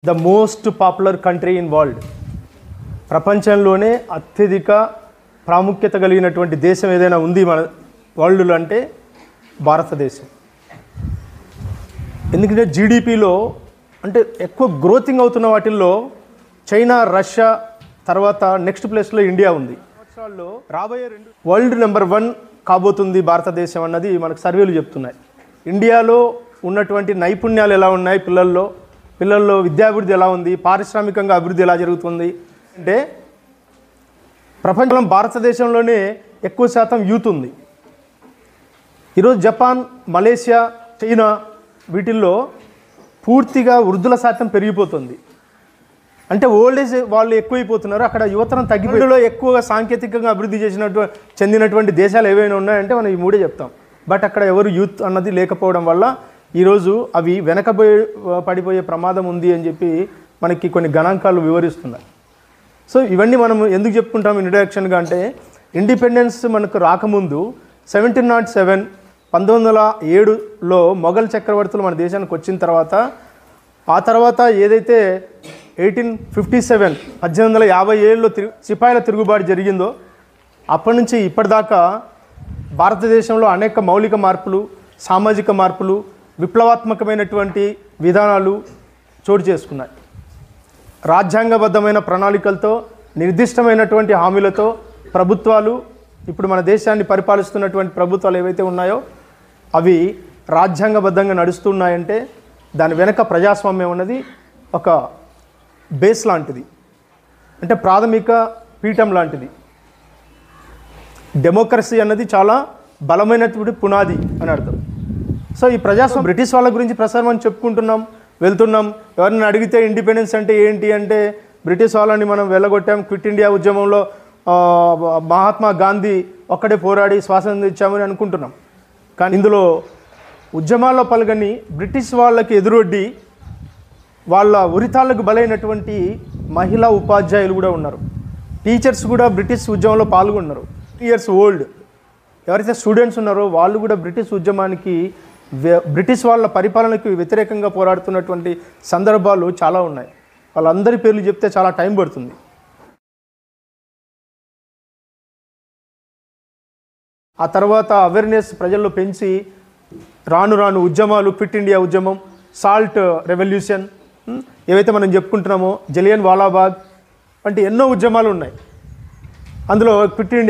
The most popular country in world. ప్రపంచంలోనే అత్యధిక ప్రాముఖ్యత కలిగినటువంటి దేశం ఏదైనా ఉంది మన వరల్డ్లో అంటే భారతదేశం. ఎందుకంటే జీడిపిలో అంటే ఎక్కువ గ్రోతింగ్ అవుతున్న వాటిల్లో చైనా, రష్యా తర్వాత నెక్స్ట్ ప్లేస్లో ఇండియా ఉంది. సంవత్సరాల్లో రాబోయే వరల్డ్ నెంబర్ 1 కాబోతుంది భారతదేశం అన్నది మనకు సర్వేలు చెప్తున్నాయి. ఇండియాలో ఉన్నటువంటి నైపుణ్యాలు ఎలా ఉన్నాయి, పిల్లల్లో విద్యాభివృద్ధి ఎలా ఉంది, పారిశ్రామికంగా అభివృద్ధి ఎలా జరుగుతుంది అంటే ప్రపంచంలో భారతదేశంలోనే ఎక్కువ శాతం యూత్ ఉంది. ఈరోజు జపాన్, మలేషియా, చైనా వీటిల్లో పూర్తిగా వృద్ధుల శాతం పెరిగిపోతుంది. అంటే ఓల్డ్ ఏజ్ వాళ్ళు ఎక్కువైపోతున్నారు. అక్కడ యువతరం తగ్గిపోయిలో ఎక్కువగా సాంకేతికంగా అభివృద్ధి చెందినటువంటి దేశాలు ఏవైనా ఉన్నాయంటే మనం ఈ మూడే చెప్తాం. బట్ అక్కడ ఎవరు యూత్ అన్నది లేకపోవడం వల్ల ఈరోజు అవి పడిపోయే ప్రమాదం ఉంది అని చెప్పి మనకి కొన్ని గణాంకాలు వివరిస్తున్నాయి. సో ఇవన్నీ మనం ఎందుకు చెప్పుకుంటాం ఇంట్రడక్షన్గా అంటే ఇండిపెండెన్స్ మనకు రాకముందు 1707 1907లో మొఘల్ చక్రవర్తులు మన దేశానికి వచ్చిన తర్వాత ఆ తర్వాత ఏదైతే 1857 1857లో సిపాయిల తిరుగుబాటు జరిగిందో అప్పటి నుంచి ఇప్పటిదాకా భారతదేశంలో అనేక మౌలిక మార్పులు, సామాజిక మార్పులు, విప్లవాత్మకమైనటువంటి విధానాలు చోటు చేసుకున్నాయి. రాజ్యాంగబద్ధమైన ప్రణాళికలతో, నిర్దిష్టమైనటువంటి హామీలతో ప్రభుత్వాలు ఇప్పుడు మన దేశాన్ని పరిపాలిస్తున్నటువంటి ప్రభుత్వాలు ఏవైతే ఉన్నాయో అవి రాజ్యాంగబద్ధంగా నడుస్తున్నాయంటే దాని వెనక ప్రజాస్వామ్యం అన్నది ఒక బేస్ లాంటిది, అంటే ప్రాథమిక పీఠం లాంటిది. డెమోక్రసీ అన్నది చాలా బలమైనటువంటి పునాది అని అర్థం. సో ఈ ప్రజాస్వామ్యం బ్రిటిష్ వాళ్ళ గురించి ప్రసారం అని చెప్పుకుంటున్నాం, వెళ్తున్నాం. ఎవరిని అడిగితే ఇండిపెండెన్స్ అంటే ఏంటి అంటే బ్రిటిష్ వాళ్ళని మనం వెళ్ళగొట్టాం, క్విట్ ఇండియా ఉద్యమంలో మహాత్మా గాంధీ ఒక్కడే పోరాడి స్వాతంత్రం ఇచ్చామని అనుకుంటున్నాం. కానీ ఇందులో ఉద్యమాల్లో పాల్గొని బ్రిటిష్ వాళ్ళకి ఎదురొడ్డి వాళ్ళ ఉరితాళ్లకు బలైనటువంటి మహిళా ఉపాధ్యాయులు కూడా ఉన్నారు. టీచర్స్ కూడా బ్రిటిష్ ఉద్యమంలో పాల్గొన్నారు. ఇయర్స్ ఓల్డ్ ఎవరైతే స్టూడెంట్స్ ఉన్నారో వాళ్ళు కూడా బ్రిటిష్ ఉద్యమానికి, బ్రిటిష్ వాళ్ళ పరిపాలనకు వ్యతిరేకంగా పోరాడుతున్నటువంటి సందర్భాలు చాలా ఉన్నాయి. వాళ్ళందరి పేర్లు చెప్తే చాలా టైం పడుతుంది. ఆ తర్వాత అవేర్నెస్ ప్రజల్లో పెంచి రాను రాను ఉద్యమాలు, క్విట్ ఇండియా ఉద్యమం, సాల్ట్ రెవల్యూషన్ ఏవైతే మనం చెప్పుకుంటున్నామో, జలియన్ వాలాబాగ్ వంటి ఎన్నో ఉద్యమాలు ఉన్నాయి. అందులో క్విట్ ఇండియా